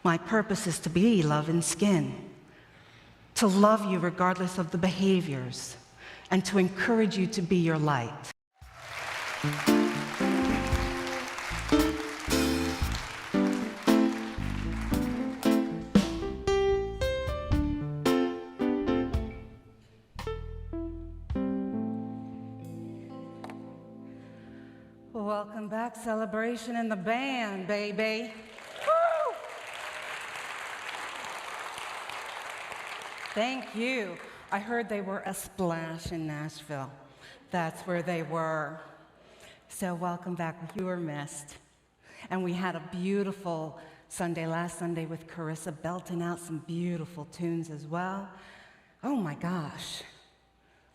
My purpose is to be love in skin, to love you regardless of the behaviors, and to encourage you to be your light. Welcome back, Celebration in the band, baby. Woo! Thank you. I heard they were a splash in Nashville. That's where they were. So welcome back. You were missed. And we had a beautiful Sunday last Sunday with Carissa belting out some beautiful tunes as well. Oh my gosh.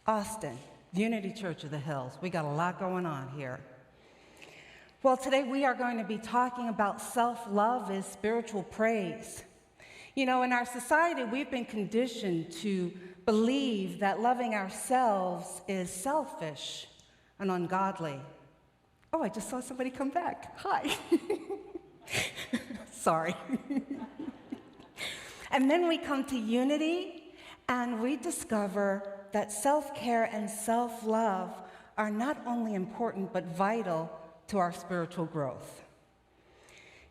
Austin, Unity Church of the Hills. We got a lot going on here. Well, today we are going to be talking about self-love as spiritual praise. You know, in our society, we've been conditioned to believe that loving ourselves is selfish and ungodly. Oh, I just saw somebody come back. Hi. Sorry. And then we come to unity, and we discover that self-care and self-love are not only important, but vital to our spiritual growth.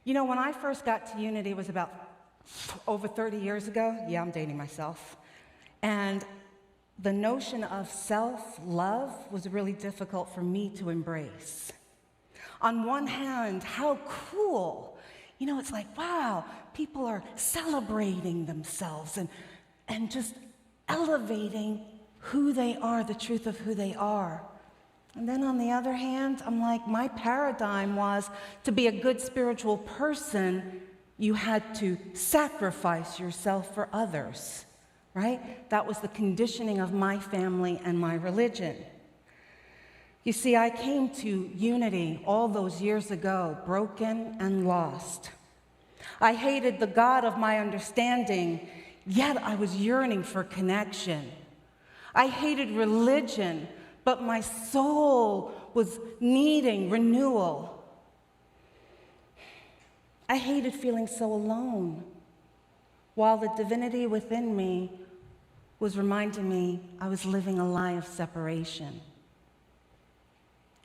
You know, when I first got to Unity, it was about over 30 years ago. Yeah, I'm dating myself. And the notion of self-love was really difficult for me to embrace. On one hand, how cool. You know, it's like, wow, people are celebrating themselves and just elevating who they are, the truth of who they are. And then on the other hand, I'm like, my paradigm was to be a good spiritual person, you had to sacrifice yourself for others, right? That was the conditioning of my family and my religion. You see, I came to Unity all those years ago, broken and lost. I hated the God of my understanding, yet I was yearning for connection. I hated religion, but my soul was needing renewal. I hated feeling so alone, while the divinity within me was reminding me I was living a lie of separation.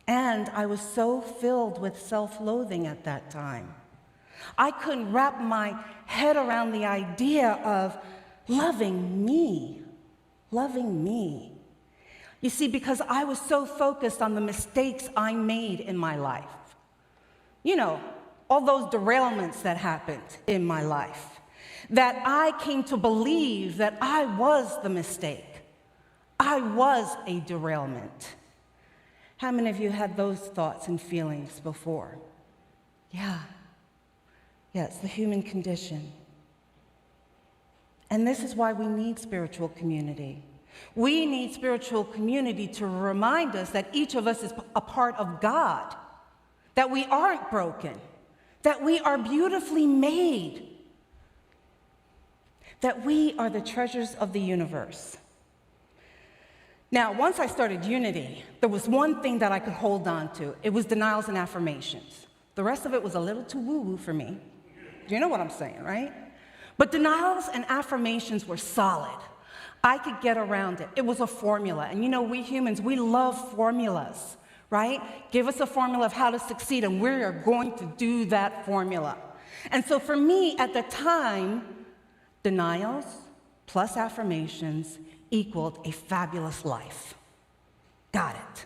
And I was so filled with self-loathing at that time. I couldn't wrap my head around the idea of loving me. You see, because I was so focused on the mistakes I made in my life. You know, all those derailments that happened in my life, that I came to believe that I was the mistake. I was a derailment. How many of you had those thoughts and feelings before? Yeah, it's the human condition. And this is why we need spiritual community. We need spiritual community to remind us that each of us is a part of God, that we aren't broken, that we are beautifully made, that we are the treasures of the universe. Now, once I started Unity, there was one thing that I could hold on to. It was denials and affirmations. The rest of it was a little too woo-woo for me. You know what I'm saying, right? But denials and affirmations were solid. I could get around it. It was a formula. And you know, we humans, we love formulas, right? Give us a formula of how to succeed, and we are going to do that formula. And so for me, at the time, denials plus affirmations equaled a fabulous life. Got it.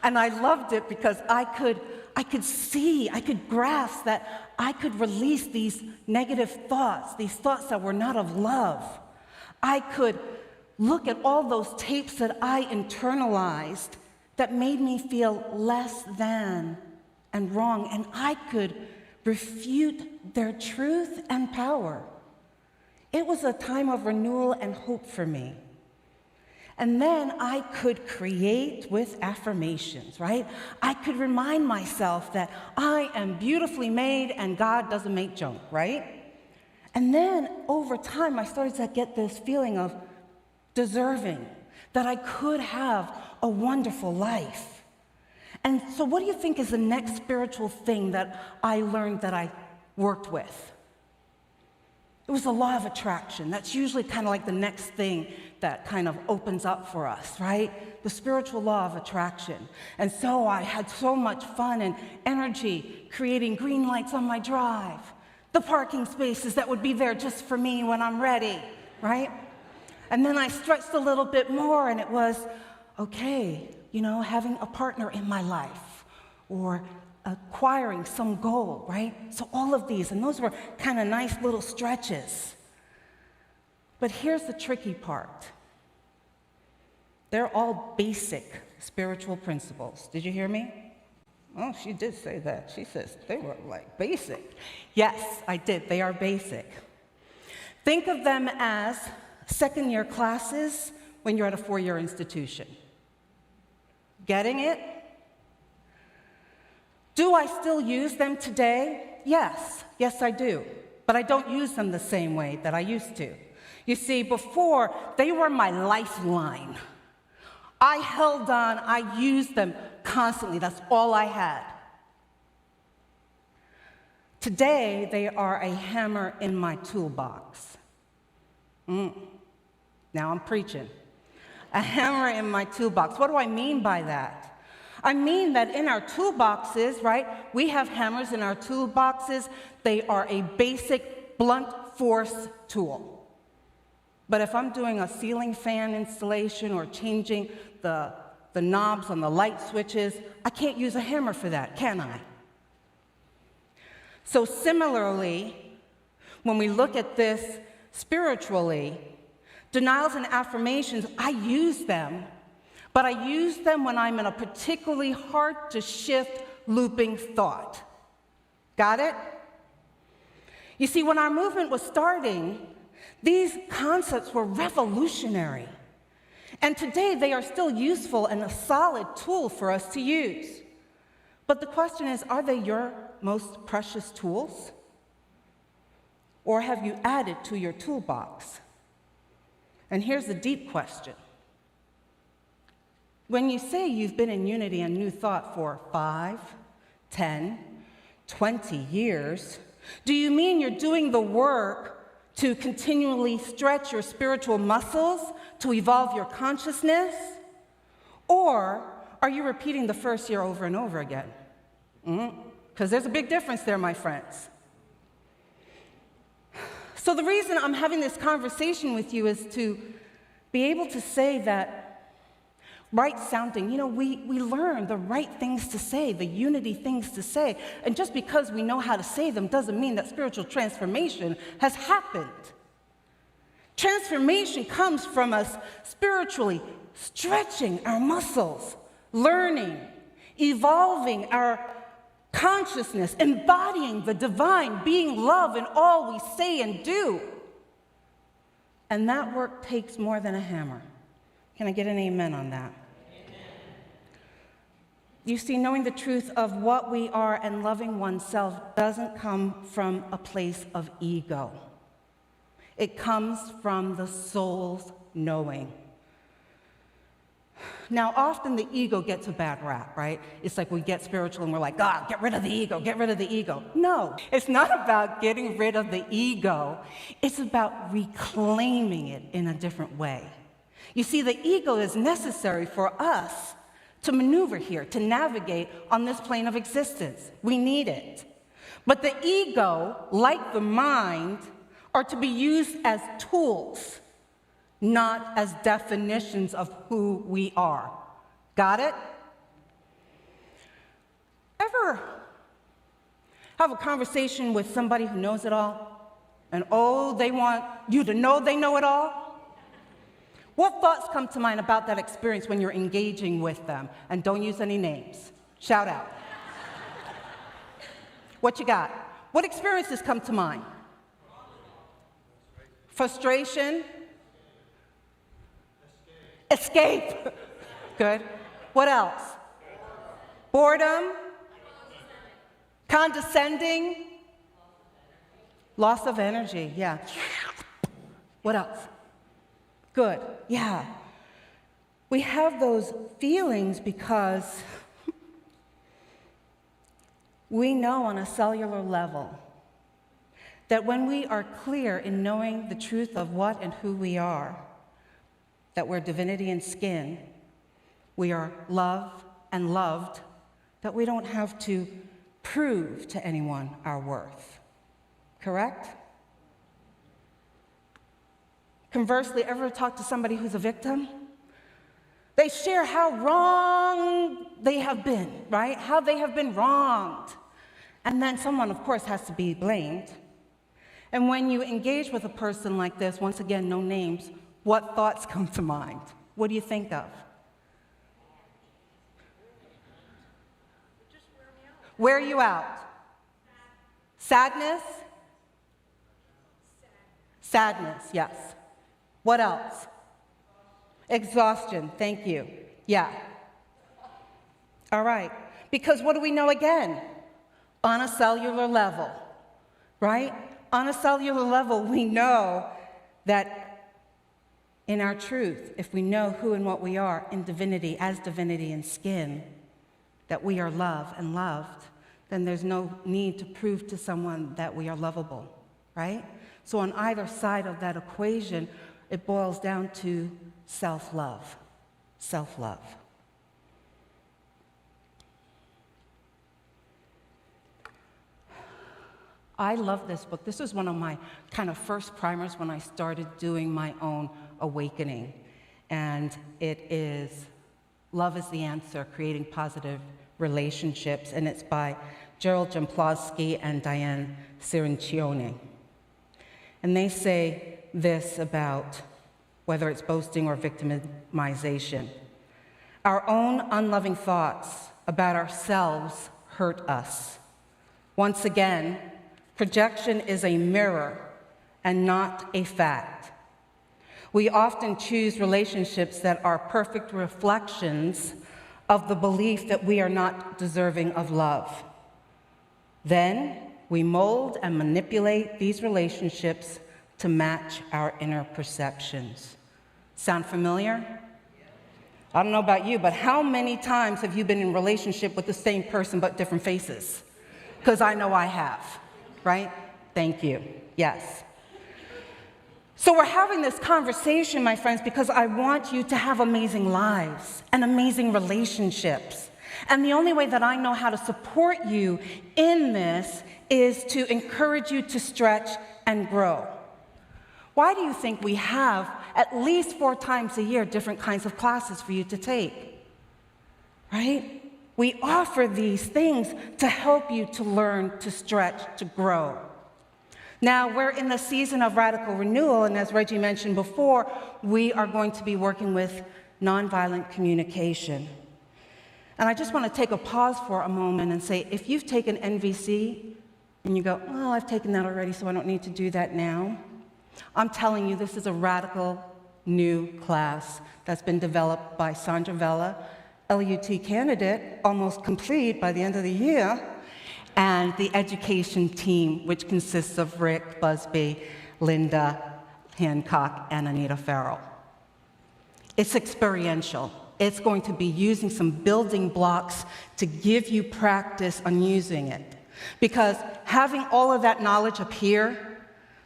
And I loved it because I could see, I could grasp that I could release these negative thoughts, these thoughts that were not of love. I could look at all those tapes that I internalized that made me feel less than and wrong, and I could refute their truth and power. It was a time of renewal and hope for me. And then I could create with affirmations, right? I could remind myself that I am beautifully made and God doesn't make junk, right? And then over time, I started to get this feeling of deserving, that I could have a wonderful life. And so what do you think is the next spiritual thing that I learned that I worked with. It was the law of attraction. That's usually kind of like the next thing that kind of opens up for us, right? The spiritual law of attraction. And so I had so much fun and energy creating green lights on my drive, the parking spaces that would be there just for me when I'm ready, right? And then I stretched a little bit more, and it was, okay, having a partner in my life, or acquiring some goal, right? So all of these, and those were kind of nice little stretches. But here's the tricky part. They're all basic spiritual principles. Did you hear me? Oh, she did say that. She says they were like basic. Yes, I did. They are basic. Think of them as second-year classes when you're at a four-year institution. Getting it? Do I still use them today? Yes. Yes, I do. But I don't use them the same way that I used to. You see, before, they were my lifeline. I held on. I used them constantly. That's all I had. Today, they are a hammer in my toolbox. Now I'm preaching. A hammer in my toolbox. What do I mean by that? I mean that in our toolboxes, right, we have hammers in our toolboxes. They are a basic blunt force tool. But if I'm doing a ceiling fan installation or changing the knobs on the light switches, I can't use a hammer for that, can I? So similarly, when we look at this spiritually, denials and affirmations, I use them, but I use them when I'm in a particularly hard-to-shift looping thought. Got it? You see, when our movement was starting, these concepts were revolutionary. And today they are still useful and a solid tool for us to use. But the question is, are they your most precious tools? Or have you added to your toolbox? And here's the deep question. When you say you've been in unity and new thought for 5, 10, 20 years, do you mean you're doing the work to continually stretch your spiritual muscles, to evolve your consciousness? Or are you repeating the first year over and over again? Because there's a big difference there, my friends. So the reason I'm having this conversation with you is to be able to say that right sounding, we learn the right things to say, the unity things to say. And just because we know how to say them doesn't mean that spiritual transformation has happened. Transformation comes from us spiritually stretching our muscles, learning, evolving our consciousness, embodying the divine, being love in all we say and do. And that work takes more than a hammer. Can I get an amen on that? Amen. You see, knowing the truth of what we are and loving oneself doesn't come from a place of ego. It comes from the soul's knowing. Now, often the ego gets a bad rap, right? It's like we get spiritual and we're like, get rid of the ego, get rid of the ego. No, it's not about getting rid of the ego. It's about reclaiming it in a different way. You see, the ego is necessary for us to maneuver here, to navigate on this plane of existence. We need it. But the ego, like the mind, are to be used as tools, not as definitions of who we are. Got it? Ever have a conversation with somebody who knows it all? And they want you to know they know it all? What thoughts come to mind about that experience when you're engaging with them? And don't use any names. Shout out. What you got? What experiences come to mind? Frustration? Escape. Good. What else? Boredom? Condescending? Loss of energy, yeah. What else? Good, yeah. We have those feelings because we know on a cellular level that when we are clear in knowing the truth of what and who we are, that we're divinity in skin, we are love and loved, that we don't have to prove to anyone our worth. Correct? Conversely, ever talk to somebody who's a victim? They share how wrong they have been, right? How they have been wronged. And then someone, of course, has to be blamed. And when you engage with a person like this, once again, no names, what thoughts come to mind? What do you think of? Wear you out. Sadness? Sadness, yes. What else? Exhaustion, thank you. Yeah. All right. Because what do we know again? On a cellular level, right? On a cellular level, we know that in our truth, if we know who and what we are in divinity, as divinity in skin, that we are love and loved, then there's no need to prove to someone that we are lovable, right? So on either side of that equation, it boils down to self-love, self-love. I love this book. This was one of my kind of first primers when I started doing my own awakening. And it is Love is the Answer, Creating Positive Relationships. And it's by Gerald Jampolsky and Diane Cirincione. And they say this about whether it's boasting or victimization. Our own unloving thoughts about ourselves hurt us. Once again, projection is a mirror and not a fact. We often choose relationships that are perfect reflections of the belief that we are not deserving of love. Then we mold and manipulate these relationships to match our inner perceptions. Sound familiar? I don't know about you, but how many times have you been in a relationship with the same person but different faces? Because I know I have, right? Thank you. Yes. So we're having this conversation, my friends, because I want you to have amazing lives and amazing relationships. And the only way that I know how to support you in this is to encourage you to stretch and grow. Why do you think we have at least 4 times a year different kinds of classes for you to take? Right? We offer these things to help you to learn, to stretch, to grow. Now, we're in the season of radical renewal, and as Reggie mentioned before, we are going to be working with nonviolent communication. And I just want to take a pause for a moment and say, if you've taken NVC and you go, oh, I've taken that already, so I don't need to do that now. I'm telling you, this is a radical new class that's been developed by Sandra Vella, LUT candidate, almost complete by the end of the year, and the education team, which consists of Rick Busby, Linda Hancock, and Anita Farrell. It's experiential. It's going to be using some building blocks to give you practice on using it. Because having all of that knowledge up here,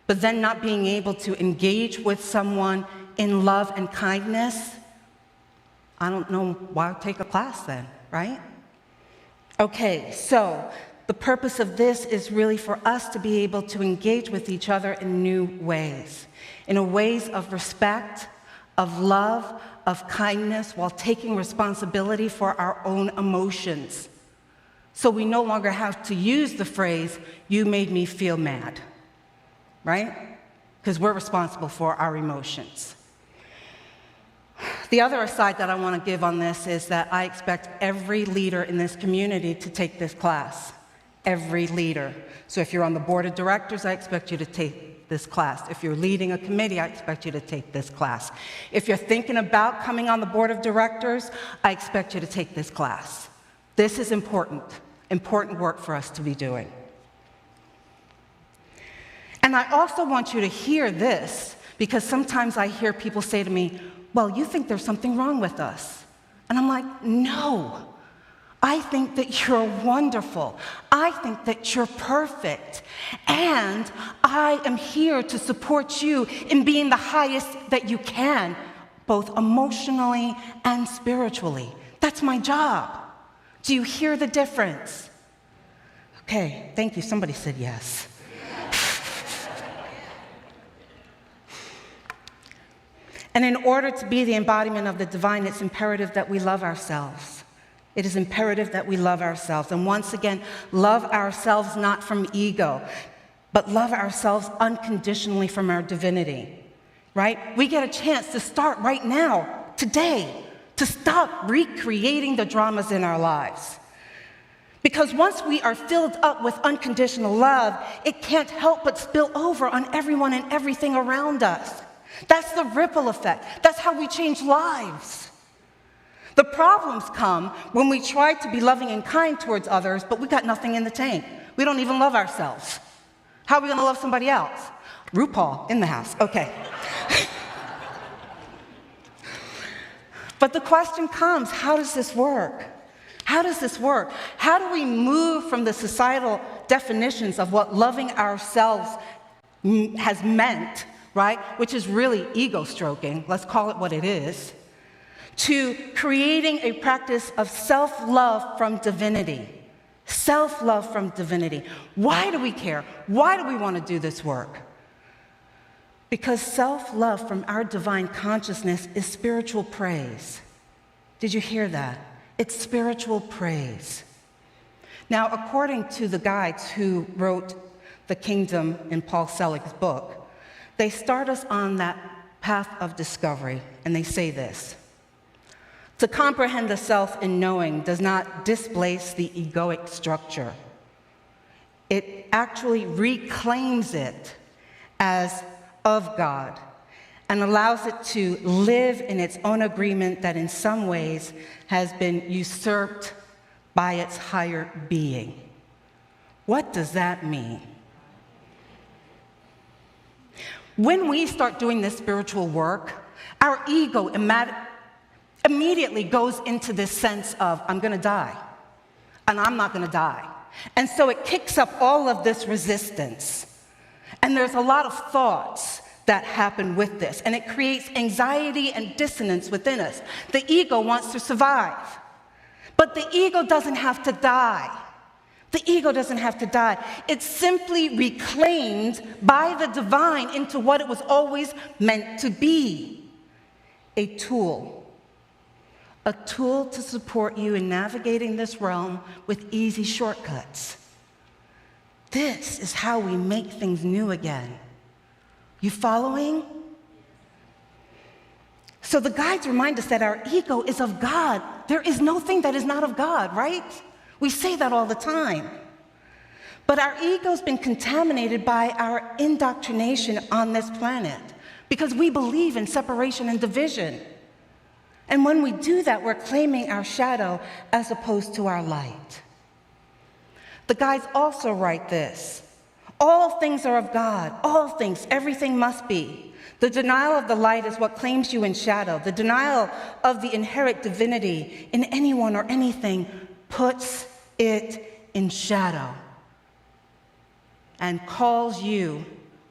but then not being able to engage with someone in love and kindness, I don't know why take a class then, right? Okay, so the purpose of this is really for us to be able to engage with each other in new ways, in ways of respect, of love, of kindness, while taking responsibility for our own emotions. So we no longer have to use the phrase, "you made me feel mad," right? Because we're responsible for our emotions. The other aside that I want to give on this is that I expect every leader in this community to take this class. Every leader. So if you're on the board of directors, I expect you to take this class. If you're leading a committee, I expect you to take this class. If you're thinking about coming on the board of directors, I expect you to take this class. This is important work for us to be doing. And I also want you to hear this, because sometimes I hear people say to me, well, you think there's something wrong with us. And I'm like, no. I think that you're wonderful. I think that you're perfect. And I am here to support you in being the highest that you can, both emotionally and spiritually. That's my job. Do you hear the difference? Okay, thank you. Somebody said yes. And in order to be the embodiment of the divine, it's imperative that we love ourselves. It is imperative that we love ourselves. And once again, love ourselves not from ego, but love ourselves unconditionally from our divinity, right? We get a chance to start right now, today, to stop recreating the dramas in our lives. Because once we are filled up with unconditional love, it can't help but spill over on everyone and everything around us. That's the ripple effect. That's how we change lives. The problems come when we try to be loving and kind towards others, but we got nothing in the tank. We don't even love ourselves. How are we going to love somebody else? RuPaul in the house. Okay. But the question comes, how does this work? How does this work? How do we move from the societal definitions of what loving ourselves has meant, right, which is really ego stroking, let's call it what it is, to creating a practice of self-love from divinity. Self-love from divinity. Why do we care? Why do we want to do this work? Because self-love from our divine consciousness is spiritual praise. Did you hear that? It's spiritual praise. Now, according to the guides who wrote The Kingdom in Paul Selig's book, they start us on that path of discovery, and they say this: to comprehend the self in knowing does not displace the egoic structure. It actually reclaims it as of God and allows it to live in its own agreement that in some ways has been usurped by its higher being. What does that mean? When we start doing this spiritual work, our ego immediately goes into this sense of, I'm going to die, and I'm not going to die. And so it kicks up all of this resistance. And there's a lot of thoughts that happen with this, and it creates anxiety and dissonance within us. The ego wants to survive, but the ego doesn't have to die. The ego doesn't have to die. It's simply reclaimed by the divine into what it was always meant to be: a tool. A tool to support you in navigating this realm with easy shortcuts. This is how we make things new again. You following? So the guides remind us that our ego is of God. There is no thing that is not of God, right? We say that all the time. But our ego's been contaminated by our indoctrination on this planet because we believe in separation and division. And when we do that, we're claiming our shadow as opposed to our light. The guides also write this: all things are of God, all things, everything must be. The denial of the light is what claims you in shadow. The denial of the inherent divinity in anyone or anything puts it in shadow and calls you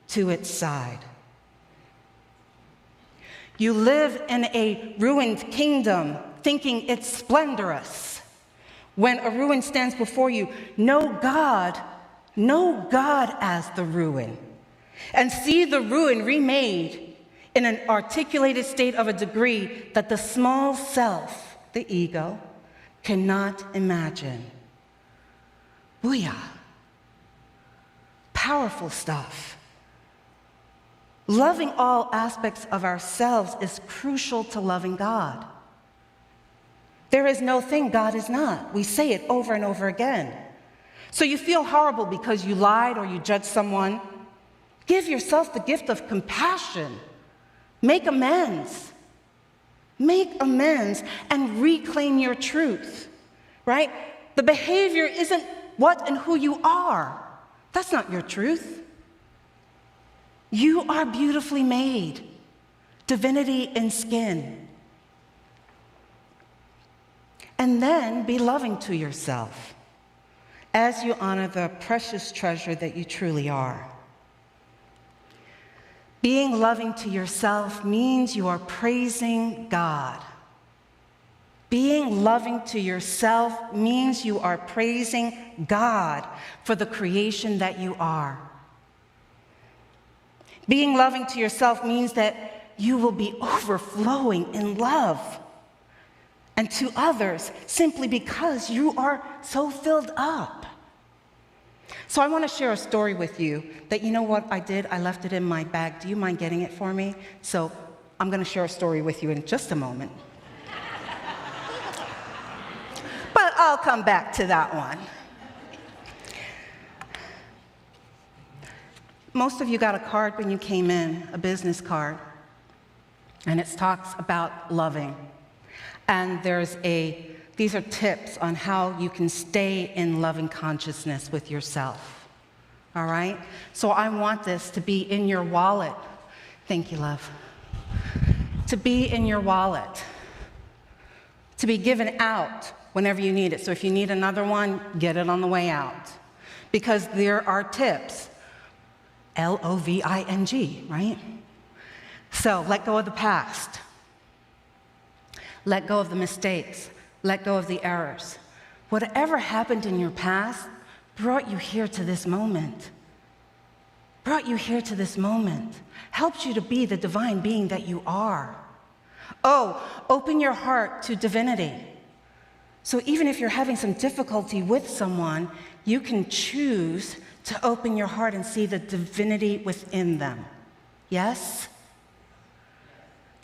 to its side. You live in a ruined kingdom, thinking it's splendorous. When a ruin stands before you, know God as the ruin, and see the ruin remade in an articulated state of a degree that the small self, the ego, cannot imagine. Booyah. Powerful stuff. Loving all aspects of ourselves is crucial to loving God. There is no thing God is not. We say it over and over again. So you feel horrible because you lied or you judged someone. Give yourself the gift of compassion. Make amends. Make amends and reclaim your truth, right? The behavior isn't what and who you are. That's not your truth. You are beautifully made, divinity in skin. And then be loving to yourself as you honor the precious treasure that you truly are. Being loving to yourself means you are praising God. Being loving to yourself means you are praising God for the creation that you are. Being loving to yourself means that you will be overflowing in love and to others simply because you are so filled up. So I want to share a story with you that, you know what I did? I left it in my bag. Do you mind getting it for me? So I'm going to share a story with you in just a moment. But I'll come back to that one. Most of you got a card when you came in, a business card, and it talks about loving. And these are tips on how you can stay in loving consciousness with yourself. All right? So I want this to be in your wallet. Thank you, love. To be in your wallet. To be given out whenever you need it. So if you need another one, get it on the way out. Because there are tips. Loving, right? So let go of the past. Let go of the mistakes. Let go of the errors. Whatever happened in your past brought you here to this moment. Brought you here to this moment. Helped you to be the divine being that you are. Oh, open your heart to divinity. So even if you're having some difficulty with someone, you can choose to open your heart and see the divinity within them. Yes?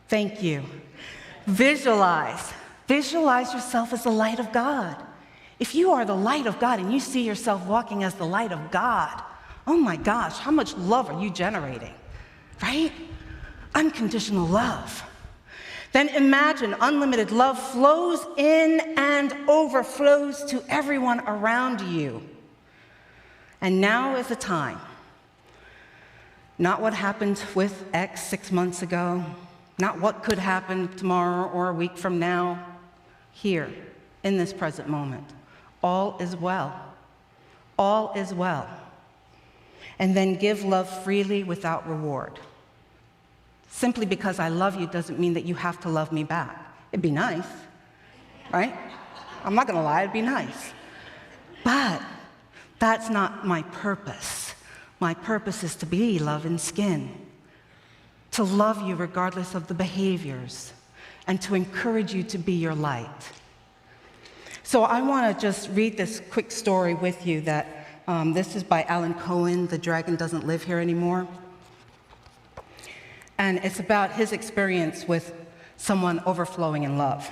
Thank you. Visualize. Visualize yourself as the light of God. If you are the light of God and you see yourself walking as the light of God, oh my gosh, how much love are you generating, right? Unconditional love. Then imagine unlimited love flows in and overflows to everyone around you. And now is the time. Not what happened with X 6 months ago, not what could happen tomorrow or a week from now. Here, in this present moment. All is well. All is well. And then give love freely without reward. Simply because I love you doesn't mean that you have to love me back. It'd be nice, right? I'm not going to lie, it'd be nice. But that's not my purpose. My purpose is to be love and skin, to love you regardless of the behaviors, and to encourage you to be your light. So I want to just read this quick story with you that this is by Alan Cohen, The Dragon Doesn't Live Here Anymore. And it's about his experience with someone overflowing in love.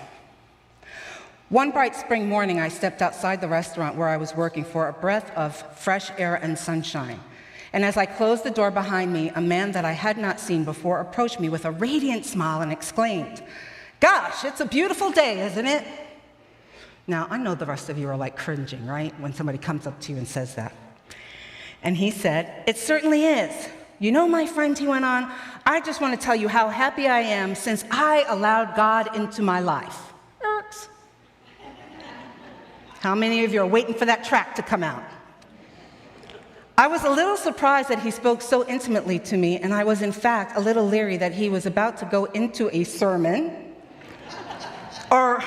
One bright spring morning, I stepped outside the restaurant where I was working for a breath of fresh air and sunshine. And as I closed the door behind me, a man that I had not seen before approached me with a radiant smile and exclaimed, "Gosh, it's a beautiful day, isn't it?" Now, I know the rest of you are like cringing, right, when somebody comes up to you and says that. And he said, "It certainly is. You know, my friend," he went on, "I just want to tell you how happy I am since I allowed God into my life." How many of you are waiting for that track to come out? I was a little surprised that he spoke so intimately to me, and I was, in fact, a little leery that he was about to go into a sermon, or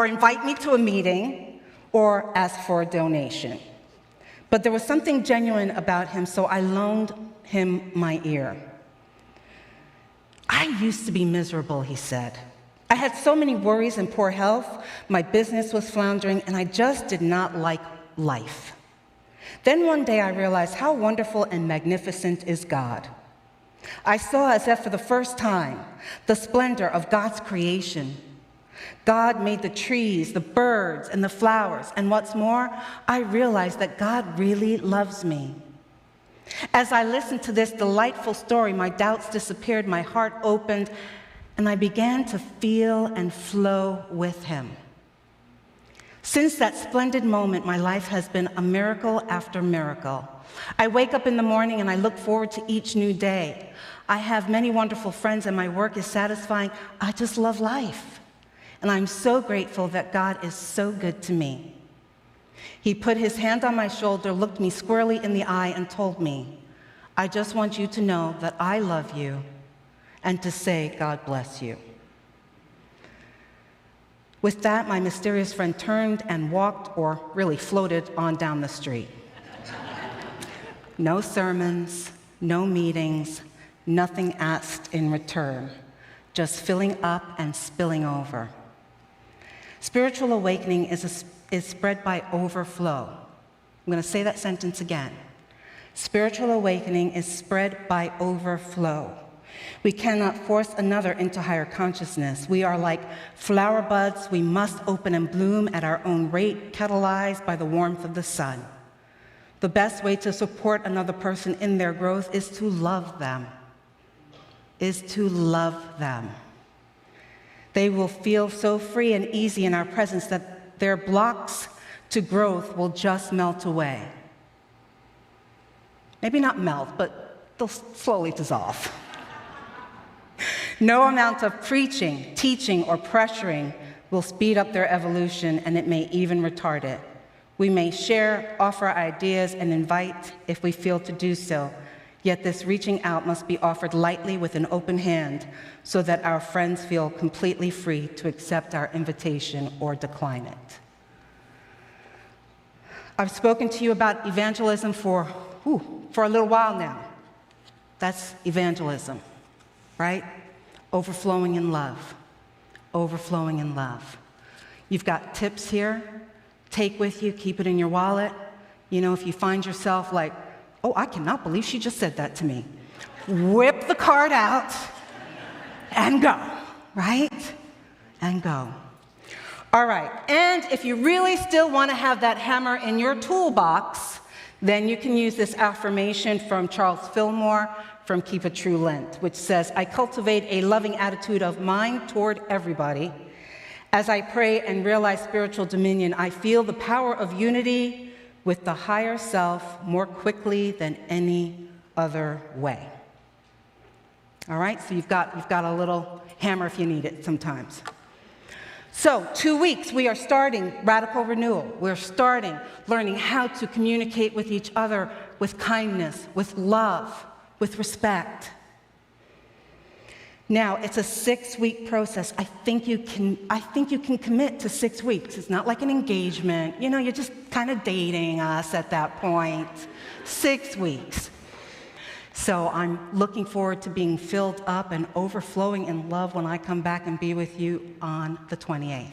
invite me to a meeting, or ask for a donation. But there was something genuine about him, so I loaned him my ear. "I used to be miserable," he said. "I had so many worries and poor health, my business was floundering, and I just did not like life. Then one day I realized how wonderful and magnificent is God. I saw, as if for the first time, the splendor of God's creation. God made the trees, the birds, and the flowers, and what's more, I realized that God really loves me. As I listened to this delightful story, my doubts disappeared, my heart opened, and I began to feel and flow with him. Since that splendid moment, my life has been a miracle after miracle. I wake up in the morning and I look forward to each new day. I have many wonderful friends and my work is satisfying. I just love life. and I'm so grateful that God is so good to me. He put his hand on my shoulder, looked me squarely in the eye, and told me, I just want you to know that I love you and to say God bless you. With that, my mysterious friend turned and walked, or really floated, on down the street. No sermons, no meetings, nothing asked in return, just filling up and spilling over. Spiritual awakening is spread by overflow. I'm going to say that sentence again. Spiritual awakening is spread by overflow. We cannot force another into higher consciousness. We are like flower buds. We must open and bloom at our own rate, catalyzed by the warmth of the sun. The best way to support another person in their growth is to love them. They will feel so free and easy in our presence that their blocks to growth will just melt away. Maybe not melt, but they'll slowly dissolve. No amount of preaching, teaching, or pressuring will speed up their evolution, and it may even retard it. We may share, offer ideas, and invite if we feel to do so, yet this reaching out must be offered lightly with an open hand so that our friends feel completely free to accept our invitation or decline it. I've spoken to you about evangelism for a little while now. That's evangelism, right? Overflowing in love. Overflowing in love. You've got tips here. Take with you, keep it in your wallet. You know, if you find yourself like, oh, I cannot believe she just said that to me. Whip the card out and go, right? And go. All right, and if you really still want to have that hammer in your toolbox, then you can use this affirmation from Charles Fillmore from Keep a True Lent, which says, I cultivate a loving attitude of mind toward everybody. As I pray and realize spiritual dominion, I feel the power of unity with the higher self more quickly than any other way. All right, so you've got a little hammer if you need it sometimes. So 2 weeks, we are starting radical renewal. We're starting learning how to communicate with each other with kindness, with love, with respect. Now, it's a 6-week process. I think you can commit to 6 weeks. It's not like an engagement. You know, you're just kind of dating us at that point. 6 weeks. So I'm looking forward to being filled up and overflowing in love when I come back and be with you on the 28th.